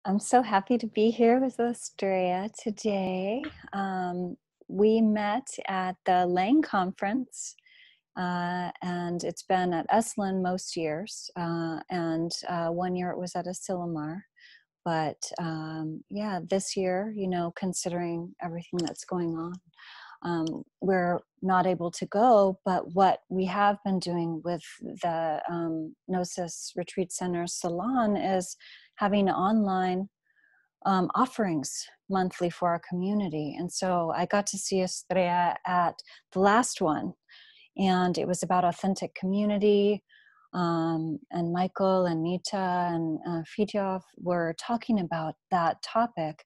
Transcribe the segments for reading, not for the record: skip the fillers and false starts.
I'm so happy to be here with Astréa today. We met at the Lang conference, and it's been at Esalen most years, and 1 year it was at Asilomar. But yeah, this year, considering everything that's going on, we're not able to go. But what we have been doing with the Gnosis Retreat Center Salon is having online offerings monthly for our community. And so I got to see Astréa at the last one, and it was about authentic community. And Michael and Nita and Fridtjof were talking about that topic.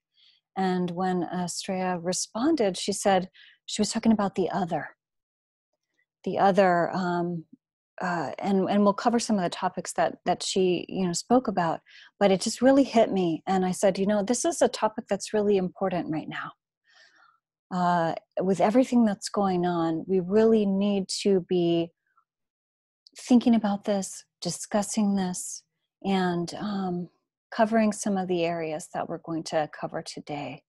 And when Astréa responded, she said she was talking about the other, and we'll cover some of the topics that she spoke about. But it just really hit me, and I said, this is a topic that's really important right now. With everything that's going on, we really need to be thinking about this, discussing this, and covering some of the areas that we're going to cover today.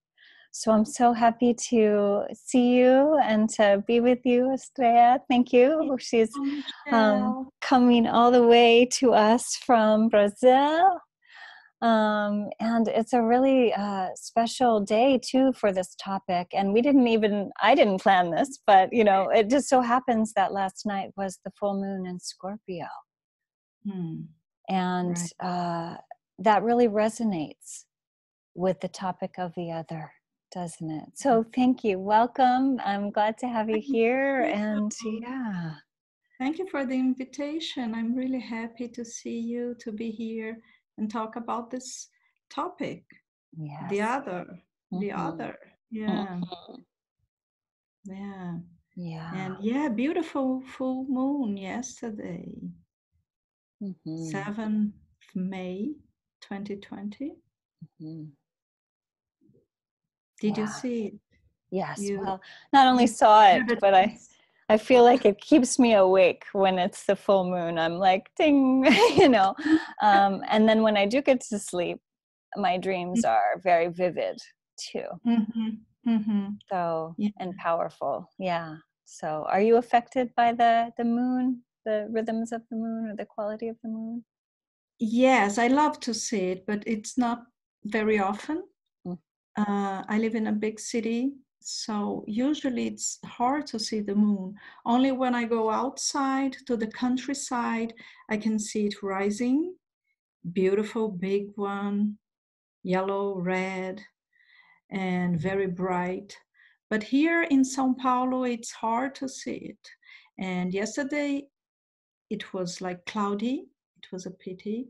So I'm so happy to see you and to be with you, Astréa. Thank you. She's coming all the way to us from Brazil. And it's a really special day too for this topic. And I didn't plan this, but it just so happens that last night was the full moon in Scorpio. And right. That really resonates with the topic of the other, doesn't it? So thank you. Welcome. I'm glad to have you here. And yeah. Thank you for the invitation. I'm really happy to see you, to be here and talk about this topic. Yes. The other. Yeah. Yeah. Yeah. And yeah, beautiful full moon yesterday. 7th May 2020. Did you see it? Yes. Well, not only saw it, but I feel like it keeps me awake when it's the full moon. I'm like, ding, and then when I do get to sleep, my dreams are very vivid too. So, and powerful. Yeah. So are you affected by the moon, the rhythms of the moon, or the quality of the moon? Yes, I love to see it, but it's not very often. I live in a big city, so usually it's hard to see the moon. Only when I go outside to the countryside, I can see it rising. Beautiful, big one, yellow, red, and very bright. But here in São Paulo, it's hard to see it. And yesterday, it was like cloudy. It was a pity.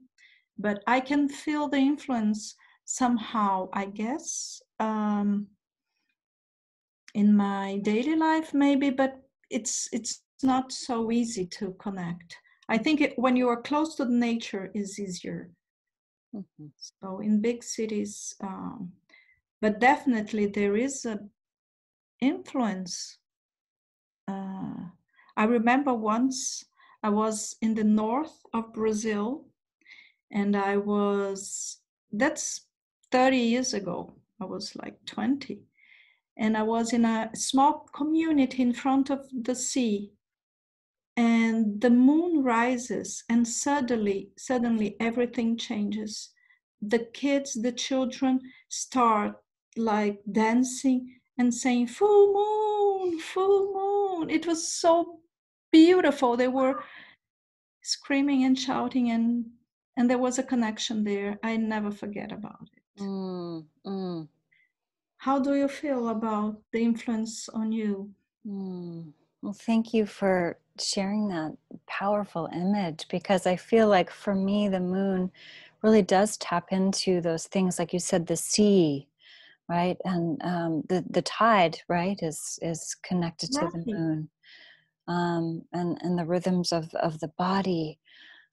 But I can feel the influence somehow, I guess, in my daily life maybe, but it's not so easy to connect. I think when you are close to nature is easier. So in big cities, but definitely there is an influence. I remember once I was in the north of Brazil, and that's 30 years ago. I was like 20. And I was in a small community in front of the sea. And the moon rises, and suddenly everything changes. The kids, the children start like dancing and saying, full moon, full moon. It was so beautiful. They were screaming and shouting, and there was a connection there. I never forget about it. How do you feel about the influence on you? Well, thank you for sharing that powerful image, because I feel like for me, the moon really does tap into those things, like you said, the sea, right? And the tide, right, is connected to the moon, and the rhythms of the body.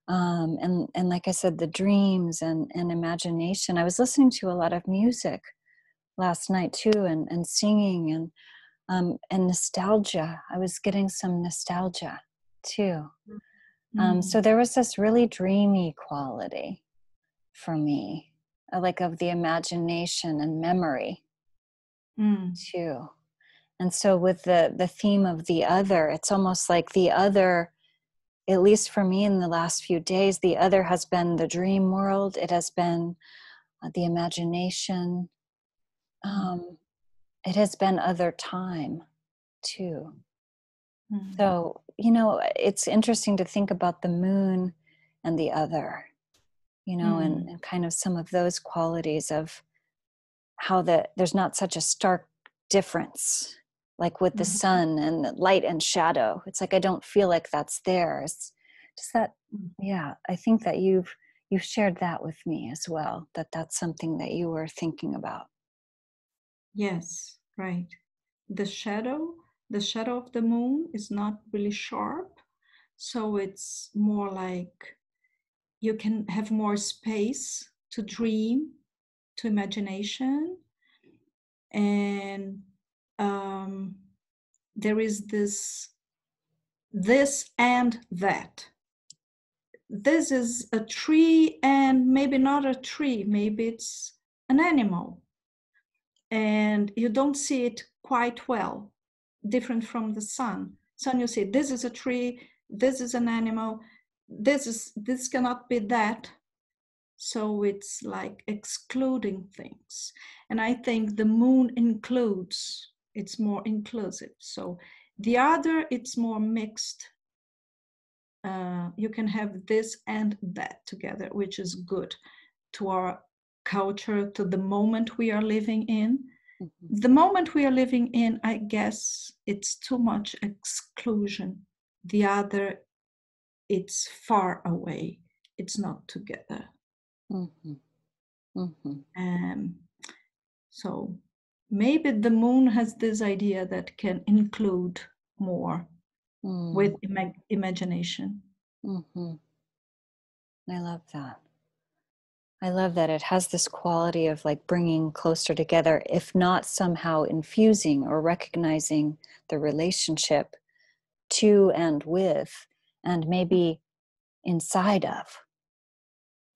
And like I said, the dreams and imagination. I was listening to a lot of music last night too, and singing and nostalgia. I was getting some nostalgia too. So there was this really dreamy quality for me. like of the imagination and memory too. And so with the theme of the other, it's almost like the other, at least for me in the last few days, the other has been the dream world. It has been the imagination. It has been other time too. So, it's interesting to think about the moon and the other, and kind of some of those qualities of how there's not such a stark difference, like with the sun and the light and shadow. It's like I don't feel like that's there. It's just that, I think that you've shared that with me as well, that's something that you were thinking about. Yes, right. The shadow of the moon is not really sharp, so it's more like you can have more space to dream, to imagination, and there is this and that. This is a tree and maybe not a tree, maybe it's an animal, and you don't see it quite well, different from the sun. Sun, you see, this is a tree, this is an animal, this cannot be that. So it's like excluding things. And I think the moon includes, it's more inclusive. So the other, it's more mixed. You can have this and that together, which is good to our culture, to the moment we are living in. The moment we are living in, I guess it's too much exclusion. The other, it's far away. It's not together. So maybe the moon has this idea that can include more with imagination. I love that. I love that it has this quality of like bringing closer together, if not somehow infusing or recognizing the relationship to and with, and maybe inside of.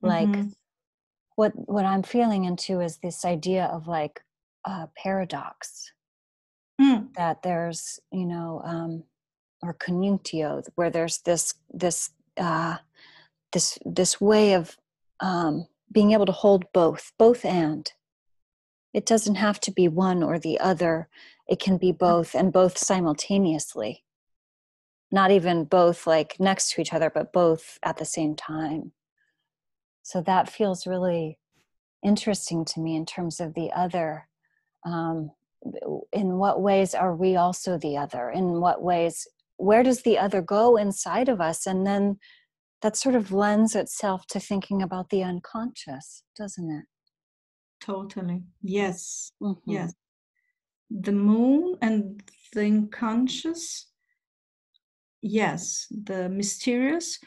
Like what I'm feeling into is this idea of like a paradox, that there's, or conjunctio, where there's this way of being able to hold both and. It doesn't have to be one or the other. It can be both, and both simultaneously. Not even both like next to each other, but both at the same time. So that feels really interesting to me in terms of the other. In what ways are we also the other? In what ways, where does the other go inside of us? And then that sort of lends itself to thinking about the unconscious, doesn't it? Totally. Yes. Yes. The moon and the unconscious. Yes. The mysterious,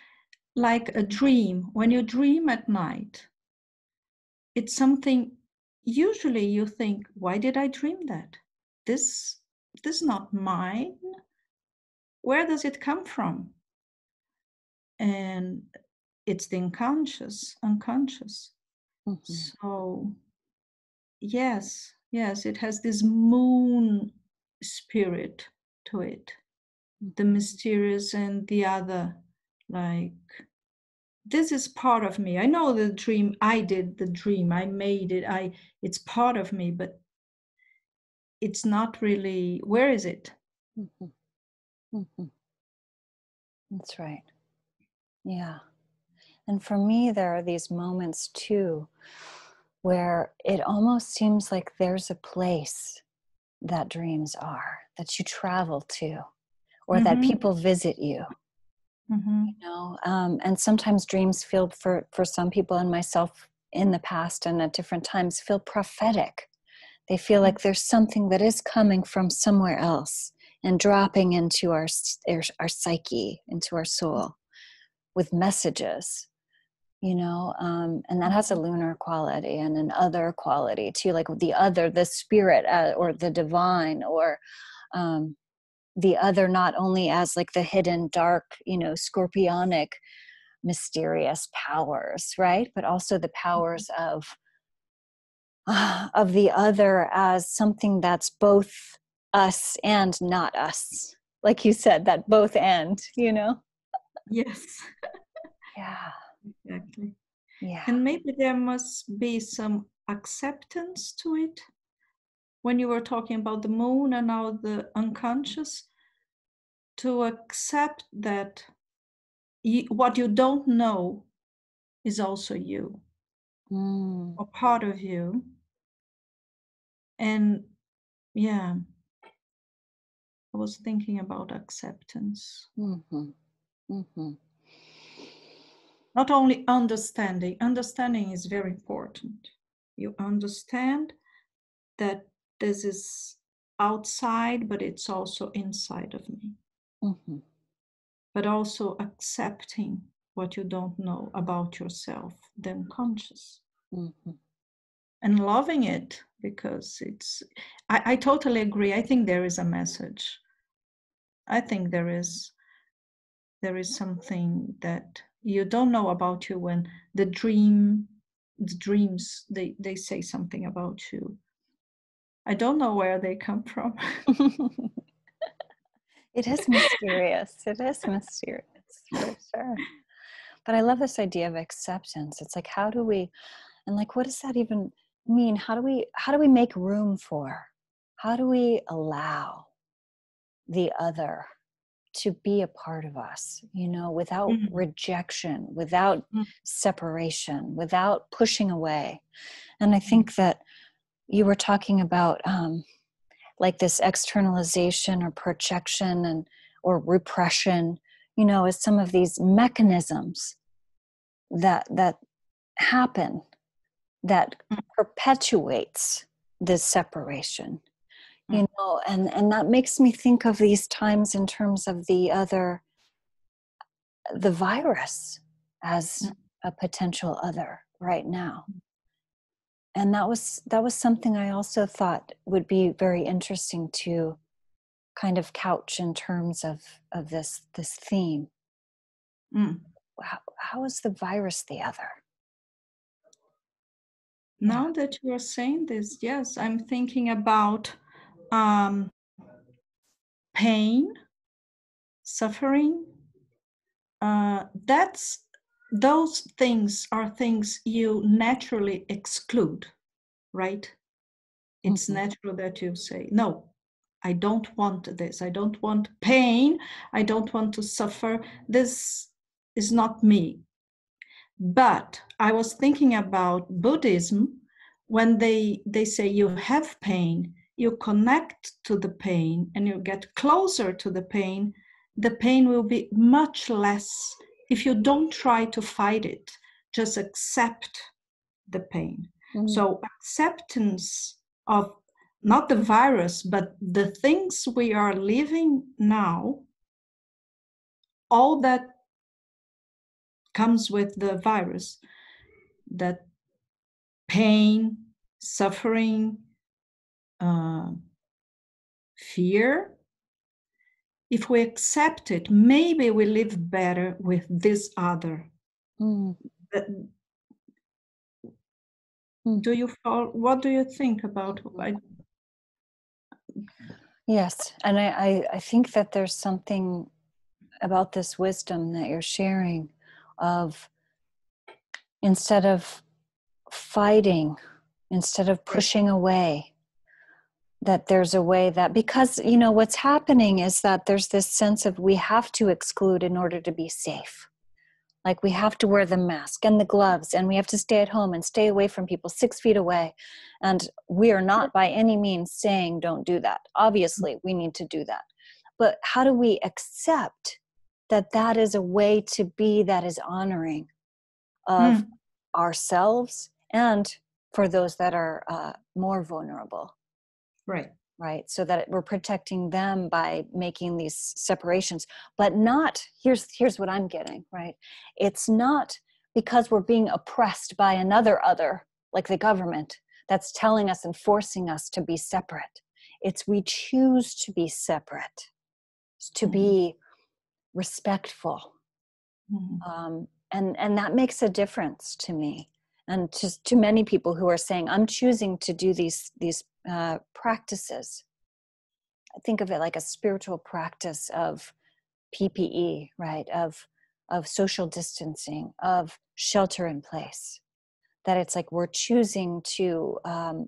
like a dream. When you dream at night, it's something, usually you think, why did I dream that? This is not mine. Where does it come from? And it's the unconscious. So yes, it has this moon spirit to it, the mysterious and the other, like, this is part of me. I know the dream, I did the dream, I made it, it's part of me, but it's not really, where is it? That's right. Yeah. And for me, there are these moments too, where it almost seems like there's a place that dreams are, that you travel to, or that people visit you. And sometimes dreams feel, for some people and myself in the past and at different times, feel prophetic. They feel like there's something that is coming from somewhere else and dropping into our psyche, into our soul, with messages, and that has a lunar quality and an other quality too, like the other, the spirit, or the divine, or the other, not only as like the hidden dark, scorpionic mysterious powers, right, but also the powers of of the other as something that's both us and not us. Like you said, that both and, you know? Yes, Yeah. exactly. Yeah. And maybe there must be some acceptance to it. When you were talking about the moon and now the unconscious, to accept that what you don't know is also you, or part of you. And yeah, I was thinking about acceptance. Mm-hmm. Mm-hmm. Not only understanding, understanding is very important. You understand that this is outside, but it's also inside of me. Mm-hmm. But also accepting what you don't know about yourself, the unconscious, Mm-hmm. and loving it, because I totally agree. I think there is a message. I think there is something that you don't know about you when the dreams, they say something about you. I don't know where they come from. It is mysterious. It is mysterious for sure. But I love this idea of acceptance. It's like, how do we, and like, what does that even mean? How do we make room for? How do we allow the other to be a part of us, you know, without rejection, without separation, without pushing away? And I think that you were talking about like this externalization or projection and or repression, you know, as some of these mechanisms that happen that perpetuates this separation, you know, and that makes me think of these times in terms of the virus as a potential other right now. And that was something I also thought would be very interesting to kind of couch in terms of this theme. How is the virus the other? Now that you are saying this, yes, I'm thinking about pain, suffering. Those things are things you naturally exclude, right? It's natural that you say, no, I don't want this. I don't want pain. I don't want to suffer. This is not me. But I was thinking about Buddhism. When they say you have pain, you connect to the pain and you get closer to the pain will be much less if you don't try to fight it, just accept the pain. So acceptance of not the virus, but the things we are living now, all that comes with the virus, that pain, suffering, fear. If we accept it, maybe we live better with this other. Do you follow? What do you think about? Yes, and I think that there's something about this wisdom that you're sharing of instead of fighting, instead of pushing away, that there's a way that, because, you know, what's happening is that there's this sense of we have to exclude in order to be safe. Like we have to wear the mask and the gloves and we have to stay at home and stay away from people 6 feet away. And we are not by any means saying don't do that. Obviously, we need to do that. But how do we accept that that is a way to be that is honoring of ourselves and for those that are more vulnerable? Right. So that we're protecting them by making these separations, but not, here's what I'm getting, right? It's not because we're being oppressed by another other, like the government, that's telling us and forcing us to be separate. It's we choose to be separate, to be respectful. And that makes a difference to me. and to many people who are saying, I'm choosing to do these practices. I think of it like a spiritual practice of PPE, right? Of social distancing, of shelter in place. That it's like we're choosing to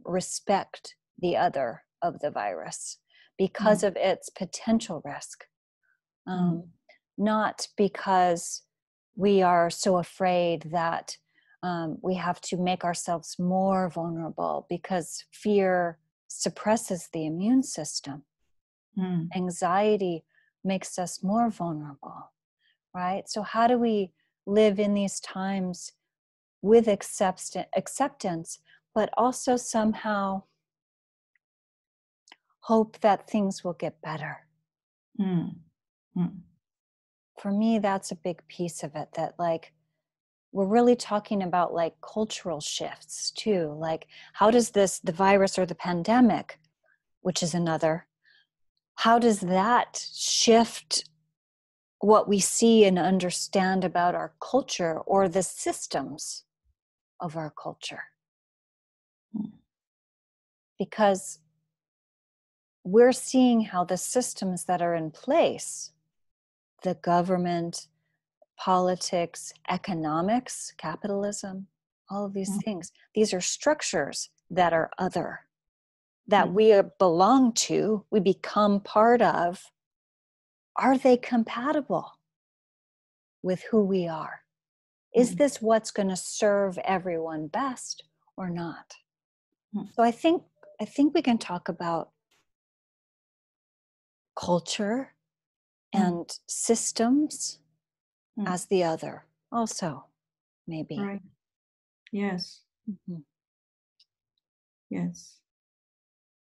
respect the other of the virus because of its potential risk. Not because we are so afraid that we have to make ourselves more vulnerable, because fear suppresses the immune system. Anxiety makes us more vulnerable, right? So how do we live in these times with acceptance, but also somehow hope that things will get better? For me, that's a big piece of it, that like we're really talking about like cultural shifts too. Like, how does the virus or the pandemic, which is another, how does that shift what we see and understand about our culture or the systems of our culture? Because we're seeing how the systems that are in place, the government, politics, economics, capitalism, all of these things, these are structures that are other, that we belong to, we become part of. Are they compatible with who we are? Is this what's going to serve everyone best or not? So I think we can talk about culture and systems as the other also, maybe. Right. Yes.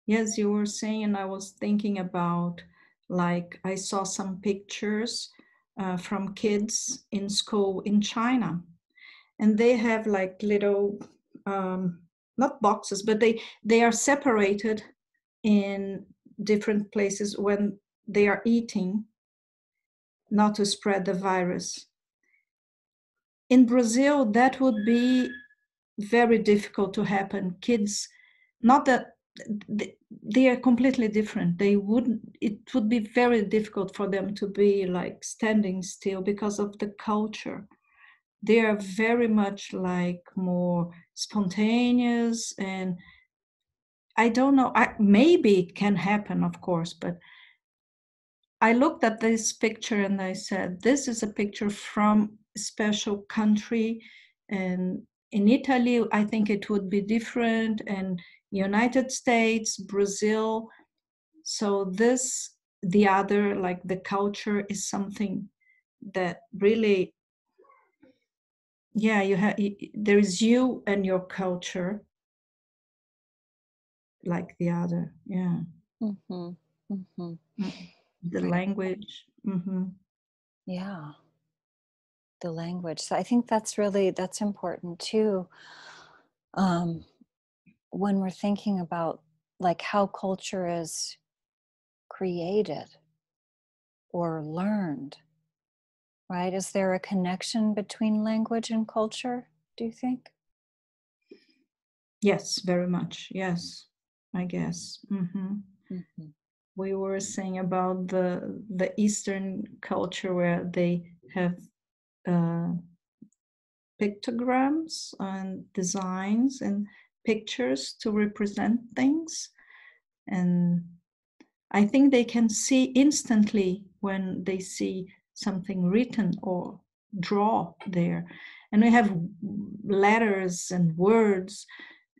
Yes, you were saying, and I was thinking about, like, I saw some pictures from kids in school in China, and they have like little, not boxes, but they are separated in different places when they are eating, not to spread the virus. In Brazil, that would be very difficult to happen. Kids, not that they are completely different. It would be very difficult for them to be like standing still because of the culture. They are very much like more spontaneous, and I don't know, maybe it can happen, of course, but I looked at this picture and I said, this is a picture from a special country, and in Italy, I think it would be different, and United States, Brazil. So the other, like the culture, is something that really, there is you and your culture, like the other, the Right. language. Yeah, the language. So I think that's important too. When we're thinking about like how culture is created or learned, right? Is there a connection between language and culture, do you think? Yes, very much. Yes, I guess. We were saying about the Eastern culture where they have pictograms and designs and pictures to represent things, and I think they can see instantly when they see something written or draw there. And we have letters and words,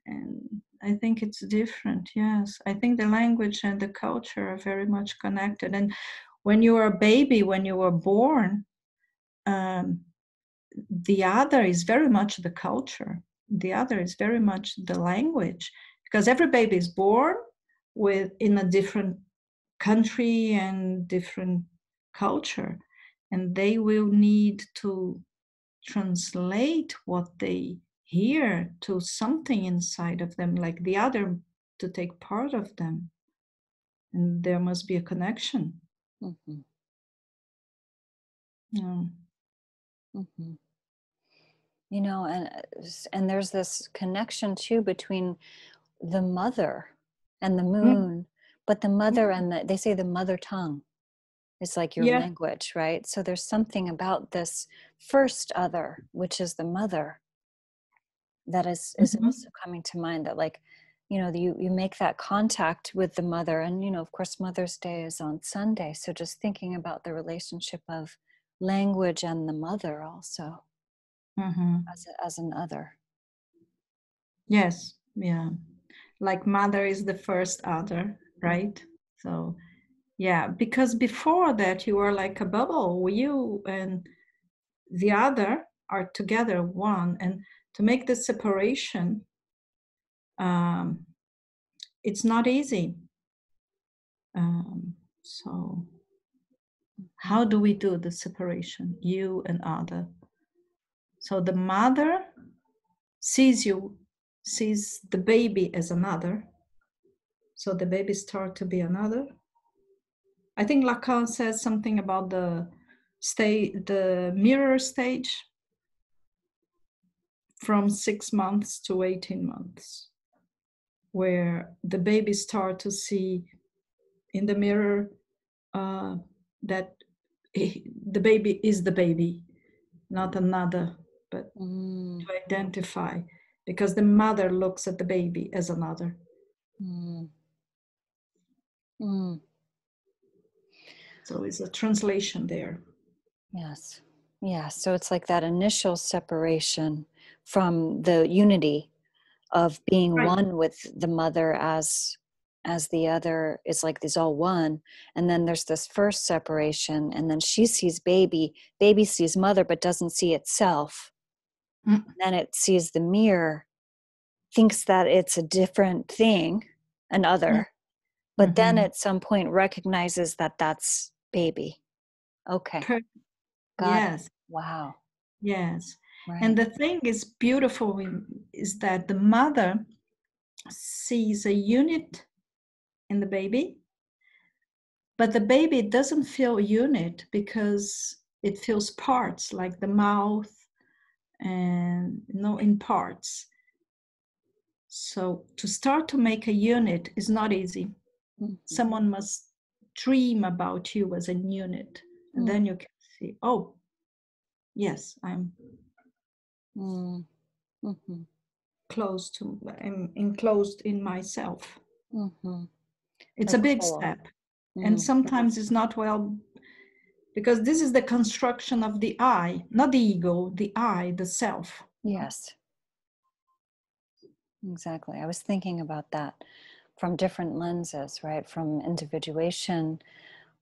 and I think it's different. Yes, I think the language and the culture are very much connected. And when you are a baby, when you were born, the other is very much the culture. The other is very much the language, because every baby is born in a different country and different culture, and they will need to translate what they hear to something inside of them, like the other, to take part of them, and there must be a connection. Yeah. you know, and there's this connection too between the mother and the Mm, moon, but the mother mm. and they say the mother tongue is like your Yeah. language, right? So there's something about this first other, which is the mother, that is Mhm. also coming to mind, that like, you know, you make that contact with the mother. And you know, of course, Mother's Day is on Sunday, so just thinking about the relationship of language and the mother also Mhm. as an other. Yes. Yeah. Like mother is the first other, right? So yeah, because before that you were like a bubble. You and the other are together one, and to make the separation, um, it's not easy. So Mhm. how do we do the separation, you and other? So the mother sees you, sees the baby as another. So the baby starts to be another. I think Lacan says something about the mirror stage from 6 months to 18 months, where the baby start to see in the mirror that the baby is the baby, not another, but Mm, to identify, because the mother looks at the baby as another. mm, mm. So it's a translation there. Yes. Yeah. So it's like that initial separation from the unity of being Right. one with the mother as the other is like this all one. And then there's this first separation, and then she sees baby sees mother but doesn't see itself. Mm. Then it sees the mirror, thinks that it's a different thing, an other, but then Mm-hmm. at some point recognizes that that's baby. Okay, got it. Yes. Wow. Yes. And Right. the thing is beautiful is that the mother sees a unit in the baby, but the baby doesn't feel unit because it feels parts, like the mouth and in parts. So to start to make a unit is not easy. Mhm. Someone must dream about you as a unit, and Mm, then you can see, oh, yes, I'm mm, mhm, I'm enclosed in myself. mhm. It's a Like big whole. step. And Mm, sometimes it's not well, because this is the construction of the I, not the ego, the I, the self. yes, exactly. I was thinking about that from different lenses, right? From individuation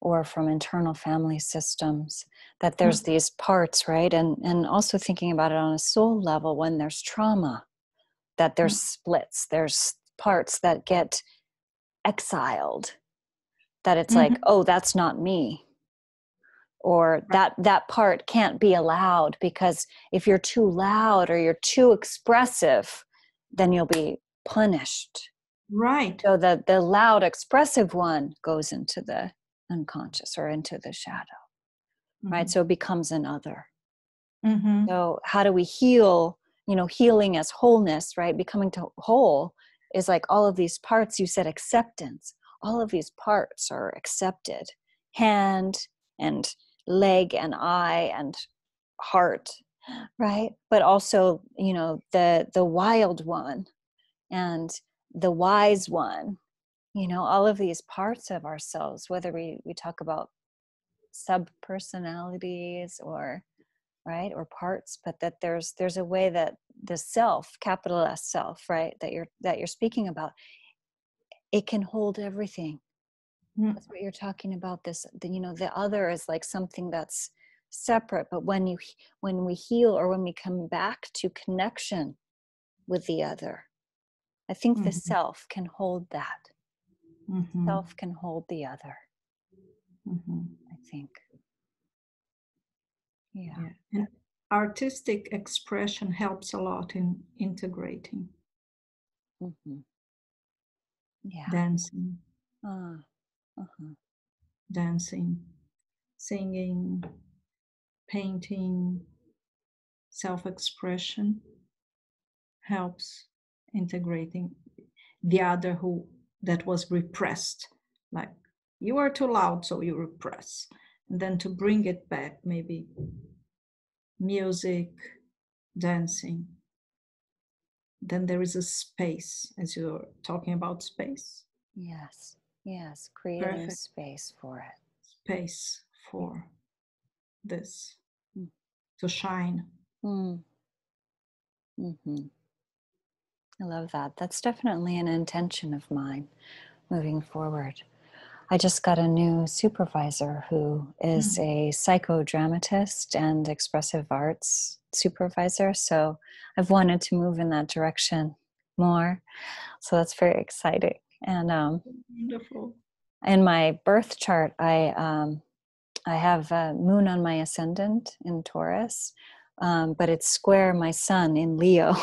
or from internal family systems, that there's Mm. these parts, right? And also thinking about it on a soul level, when there's trauma, that there's Mm. splits, there's parts that get exiled, that it's like, Mhm. oh, that's not me, or Right. that part can't be allowed, because if you're too loud or you're too expressive, then you'll be punished. Right. So the loud expressive one goes into the unconscious or into the shadow, right? Mhm. So it becomes another. Mhm. So how do we heal? You know, healing as wholeness, right? Becoming to whole is like all of these parts. You said acceptance. All of these parts are accepted. Hand and leg and eye and heart, right? But also, you know, the wild one and the wise one. You know, all of these parts of ourselves, whether we talk about sub personalities or right, or parts, but that there's a way that the self, capital S self, right, that you're speaking about, it can hold everything. Mm. That's what you're talking about. This, you know, the other is like something that's separate, but when we heal, or when we come back to connection with the other, I think the Mhm. self can hold that. Mhm. Self can hold the other, Mhm. I think. Yeah. Yeah. And artistic expression helps a lot in integrating. Hmm. Yeah. Dancing, Uh-huh. dancing, singing, painting, self-expression helps integrating the other that was repressed, like you are too loud, so you repress. And then to bring it back, maybe music, dancing. Then there is a space, as you're talking about space. Yes, yes, creating Perfect. space for it. Space for this Mm. to shine. Mm. Mm-hmm. I love that. That's definitely an intention of mine moving forward. I just got a new supervisor who is a psychodramatist and expressive arts supervisor. So I've wanted to move in that direction more. So that's very exciting. And Wonderful. in my birth chart, I have a moon on my ascendant in Taurus, but it's square my sun in Leo.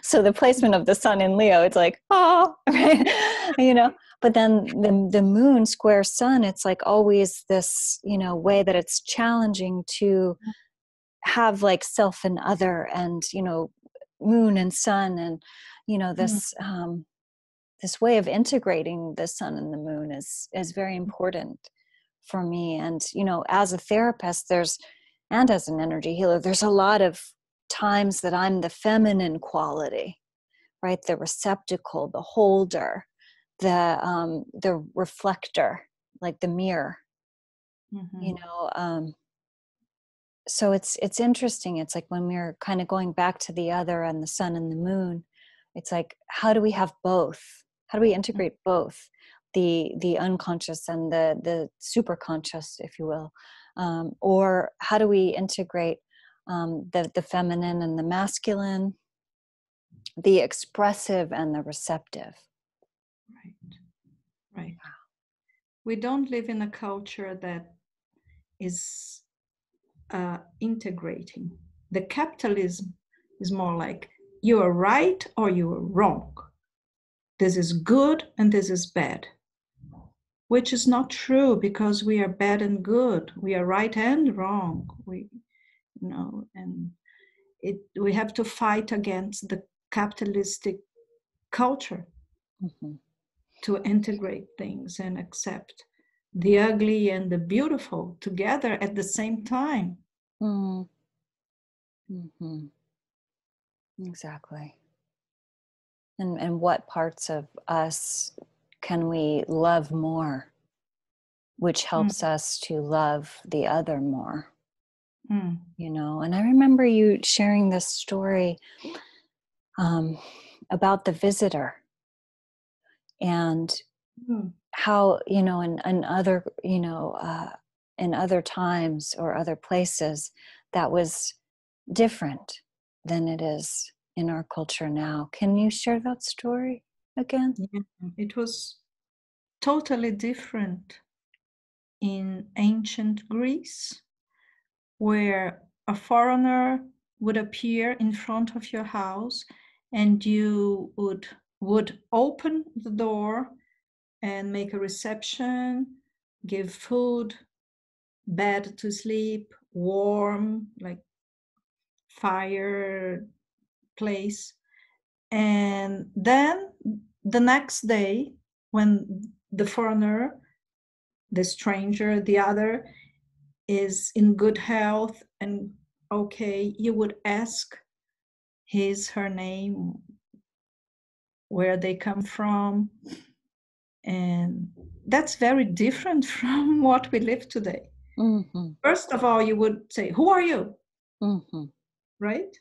So the placement of the sun in Leo, it's like, oh, right? You know. But then the moon square sun, it's like always this, you know, way that it's challenging to have like self and other, and you know, moon and sun, and you know, this this way of integrating the sun and the moon is very important for me. And you know, as a therapist, and as an energy healer, there's a lot of times that I'm the feminine quality, right? The receptacle, the holder, the reflector, like the mirror. You know, so it's interesting. It's like when we're kind of going back to the other and the sun and the moon, it's like, how do we have both? How do we integrate both? The unconscious and the super conscious, if you will, or how do we integrate the feminine and the masculine, the expressive and the receptive? Right. We don't live in a culture that is integrating. The capitalism is more like you are right or you are wrong. This is good and this is bad, which is not true, because we are bad and good. We are right and wrong. And we have to fight against the capitalistic culture to integrate things and accept the ugly and the beautiful together at the same time. Exactly. And what parts of us can we love more, which helps us to love the other more? You know, and I remember you sharing this story about the visitor, and how, you know, in other, you know, in other times or other places, that was different than it is in our culture now. Can you share that story again? Yeah, it was totally different in ancient Greece, where a foreigner would appear in front of your house, and you would open the door and make a reception, give food, bed to sleep, warm, like fire place. And then the next day, when the foreigner, the stranger, the other is in good health and okay, you would ask her name, where they come from. And that's very different from what we live today. First of all, you would say, who are you? Right?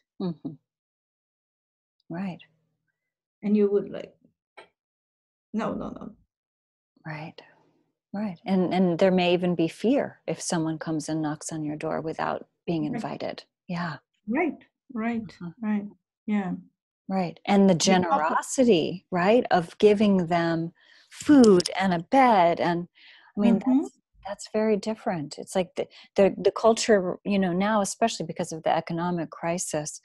Right. And you would like, no. Right. Right. And there may even be fear if someone comes and knocks on your door without being invited. Yeah. Right. Yeah. Right. And the generosity, right, of giving them food and a bed. And I mean, that's very different. It's like the culture, you know, now, especially because of the economic crisis,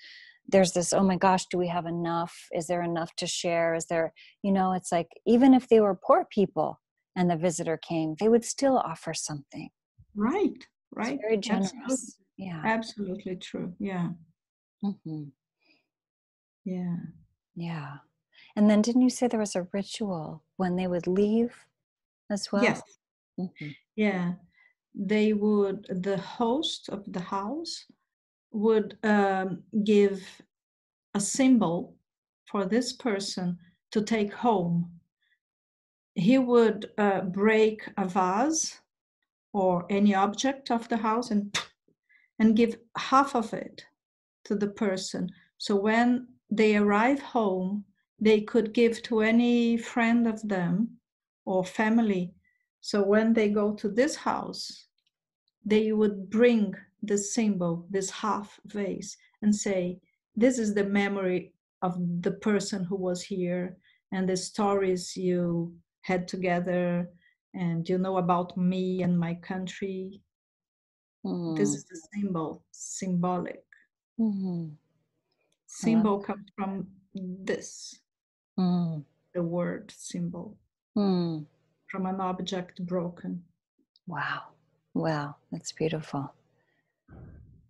there's this, oh my gosh, do we have enough? Is there enough to share? Is there, you know, it's like, even if they were poor people and the visitor came, they would still offer something. Right. It's very generous. Absolutely. Yeah. Absolutely true. Yeah. Mm-hmm. Yeah. Yeah. And then didn't you say there was a ritual when they would leave as well? Yes. Mm-hmm. Yeah. The host of the house would give a symbol for this person to take home. He would break a vase or any object of the house and give half of it to the person. So when they arrive home, they could give to any friend of them or family. So when they go to this house, they would bring the symbol, this half vase, and say, this is the memory of the person who was here and the stories you had together, and you know about me and my country. This is the symbol, symbolic. Mm-hmm. Symbol comes from this, the word symbol, from an object broken. Wow. Wow. That's beautiful.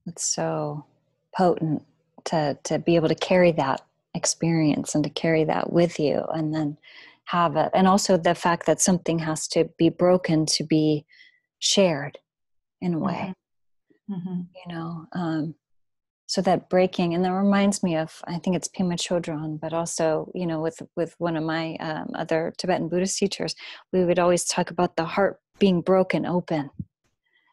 It's so potent to be able to carry that experience and to carry that with you and then have it. And also the fact that something has to be broken to be shared in a way, Mm-hmm. you know. So that breaking, and that reminds me of, I think it's Pema Chodron, but also, you know, with one of my other Tibetan Buddhist teachers, we would always talk about the heart being broken open.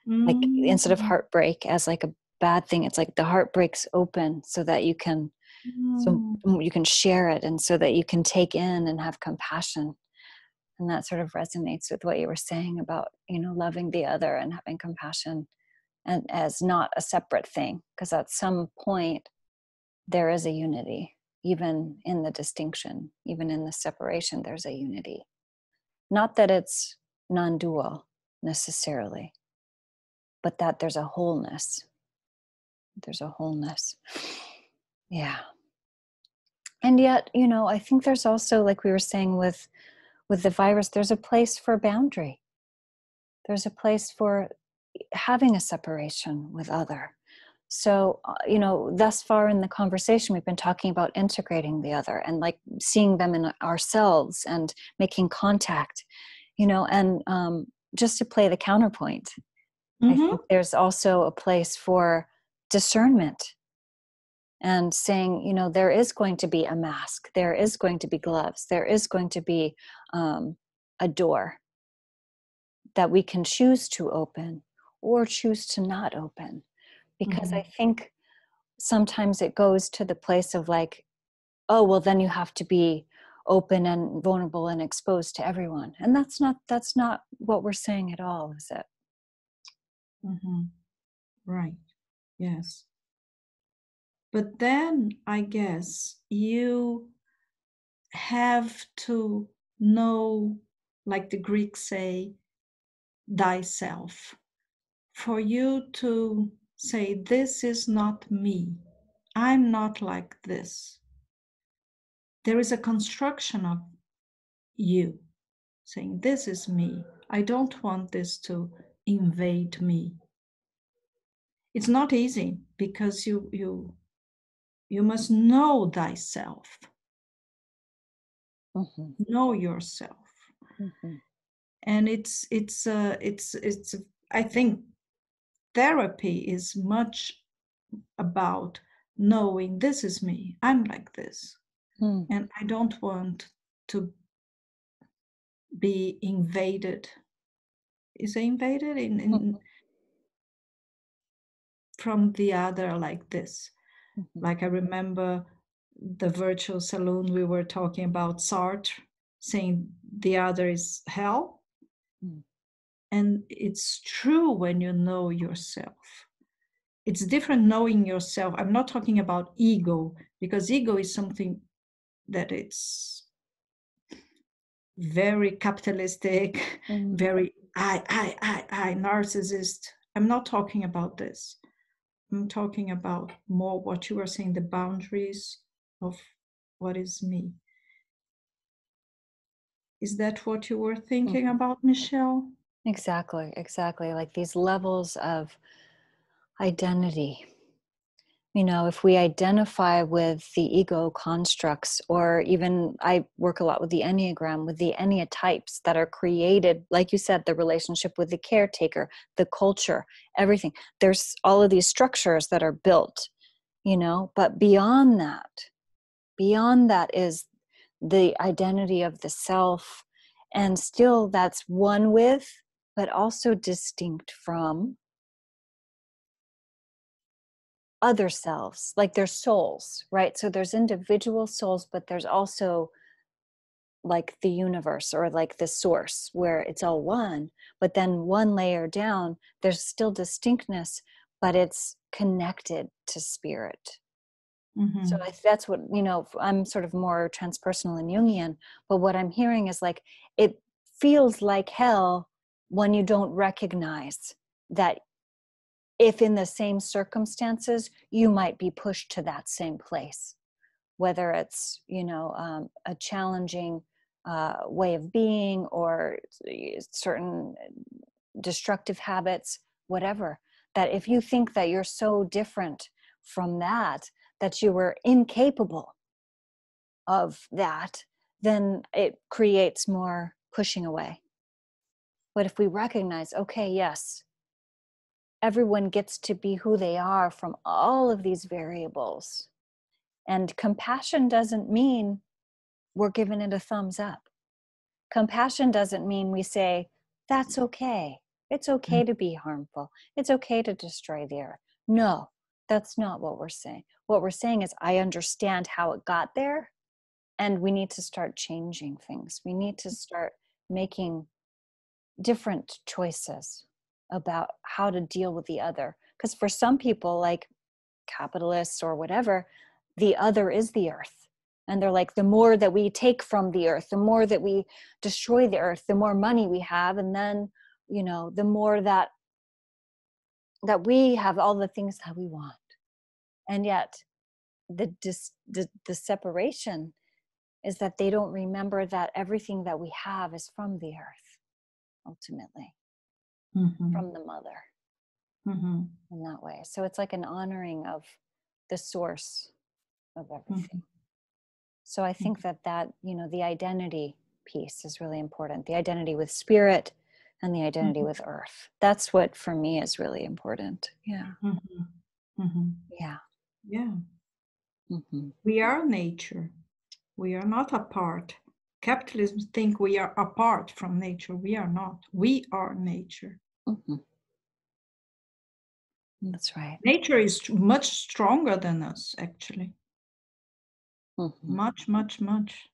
Like instead of heartbreak as like a bad thing, it's like the heart breaks open so that you can, so you can share it, and so that you can take in and have compassion. And that sort of resonates with what you were saying about, you know, loving the other and having compassion, and as not a separate thing, because at some point there is a unity, even in the distinction, even in the separation, there's a unity. Not that it's non-dual necessarily, but that there's a wholeness. There's a wholeness. Yeah. And yet, you know, I think there's also, like we were saying with the virus, there's a place for boundary. There's a place for having a separation with other. So, you know, thus far in the conversation, we've been talking about integrating the other and like seeing them in ourselves and making contact, you know, and just to play the counterpoint, I think there's also a place for discernment and saying, you know, there is going to be a mask, there is going to be gloves, there is going to be a door that we can choose to open or choose to not open. Because I think sometimes it goes to the place of like, oh, well, then you have to be open and vulnerable and exposed to everyone. And that's not what we're saying at all, is it? Right. Yes. But then I guess you have to know, like the Greeks say, thyself. For you to say, this is not me, I'm not like this. There is a construction of you saying, this is me. I don't want this to invade me. It's not easy because you must know thyself. Know yourself. And it's I think therapy is much about knowing, this is me, I'm like this, and I don't want to be invaded. Is it invaded in from the other, like this? Like I remember the virtual saloon, we were talking about Sartre saying the other is hell. And it's true when you know yourself. It's different knowing yourself. I'm not talking about ego, because ego is something that it's very capitalistic, very I, narcissist. I'm not talking about this. I'm talking about more what you were saying, the boundaries of what is me. Is that what you were thinking about, Michelle? Exactly. Like these levels of identity if we identify with the ego constructs, or even I work a lot with the Enneagram, with the Enneatypes that are created, like you said, the relationship with the caretaker, the culture, everything. There's all of these structures that are built, but beyond that is the identity of the self. And still that's one with, but also distinct from other selves, like their souls, right? So there's individual souls, but there's also like the universe, or like the source, where it's all one. But then one layer down, there's still distinctness, but it's connected to spirit. Mm-hmm. So that's what, I'm sort of more transpersonal and Jungian, but what I'm hearing is like, it feels like hell when you don't recognize that if in the same circumstances, you might be pushed to that same place, whether it's, a challenging way of being, or certain destructive habits, whatever, that if you think that you're so different from that you were incapable of that, then it creates more pushing away. But if we recognize, okay, yes, everyone gets to be who they are from all of these variables. And compassion doesn't mean we're giving it a thumbs up. Compassion doesn't mean we say, that's okay. It's okay to be harmful. It's okay to destroy the earth. No, that's not what we're saying. What we're saying is, I understand how it got there, and we need to start changing things. We need to start making different choices about how to deal with the other. Because for some people, like capitalists or whatever, the other is the earth. And they're like, the more that we take from the earth, the more that we destroy the earth, the more money we have. And then, the more that we have all the things that we want. And yet the separation is that they don't remember that everything that we have is from the earth, ultimately, from the mother, in that way. So it's like an honoring of the source of everything. So I think that the identity piece is really important. The identity with spirit and the identity with earth. That's what for me is really important. Yeah. Yeah. Yeah. We are nature. We are not apart. Capitalism think we are apart from nature. We are not. We are nature. That's right. Nature is much stronger than us, actually. Much, much, much.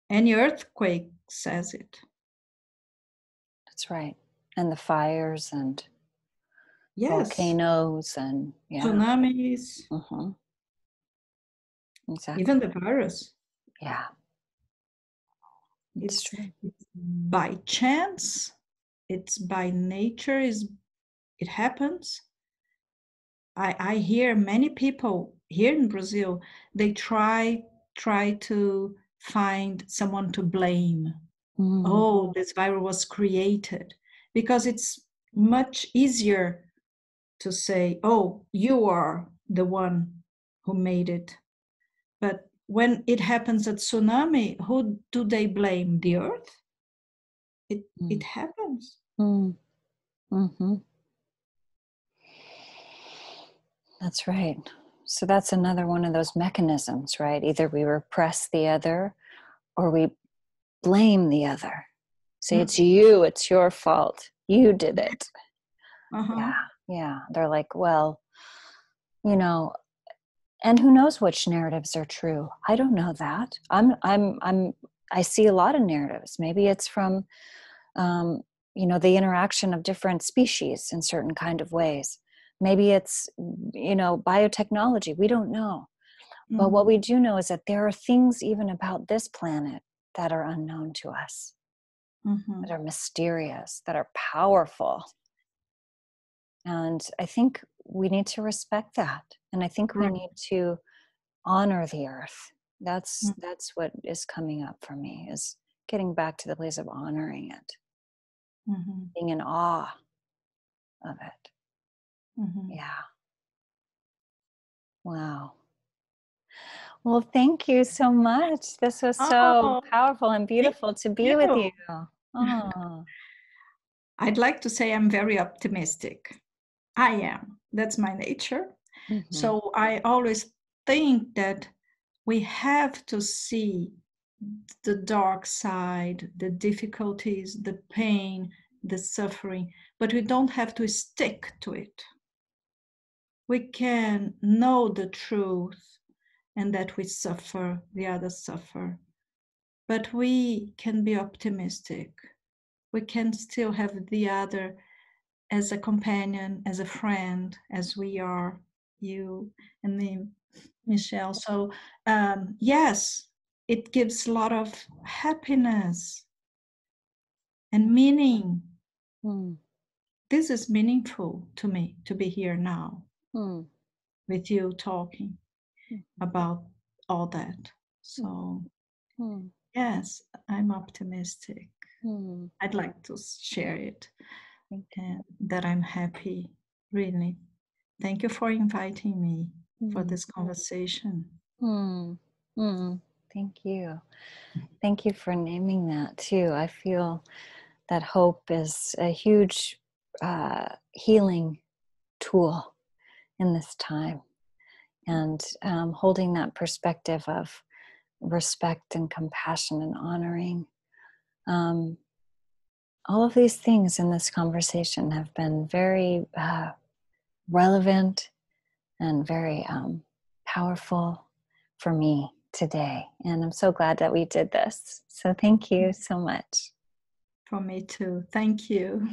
Any earthquake says it. That's right. And the fires and volcanoes and tsunamis. Exactly. Even the virus. Yeah. It's by chance. It's by nature. It happens. I hear many people here in Brazil, they try to find someone to blame. Oh, this virus was created, because it's much easier to say, oh, you are the one who made it. But when it happens at tsunami, who do they blame? The earth? It happens. That's right. So that's another one of those mechanisms, right? Either we repress the other or we blame the other. Say, it's you, it's your fault. You did it. Yeah. They're like, well, and who knows which narratives are true? I don't know that. I see a lot of narratives. Maybe it's from, the interaction of different species in certain kind of ways. Maybe it's, biotechnology. We don't know. But what we do know is that there are things even about this planet that are unknown to us, that are mysterious, that are powerful. And I think we need to respect that. And I think we need to honor the earth. That's what is coming up for me, is getting back to the place of honoring it, being in awe of it. Yeah. Wow. Well, thank you so much. This was so Oh, powerful and thank beautiful to be with you. you. Oh. I'd like to say I'm very optimistic. I am. That's my nature. Mm-hmm. So I always think that we have to see the dark side, the difficulties, the pain, the suffering, but we don't have to stick to it. We can know the truth and that we suffer, the others suffer, but we can be optimistic. We can still have the other as a companion, as a friend, as we are, you and me, Michelle. So, yes, it gives a lot of happiness and meaning. Mm. This is meaningful to me to be here now Mm. with you talking about all that. So, yes, I'm optimistic. I'd like to share it and that I'm happy, really. Thank you for inviting me for this conversation. Thank you. Thank you for naming that too. I feel that hope is a huge healing tool in this time. And holding that perspective of respect and compassion and honoring. All of these things in this conversation have been very relevant and very powerful for me today. And I'm so glad that we did this. So thank you so much. For me too. Thank you.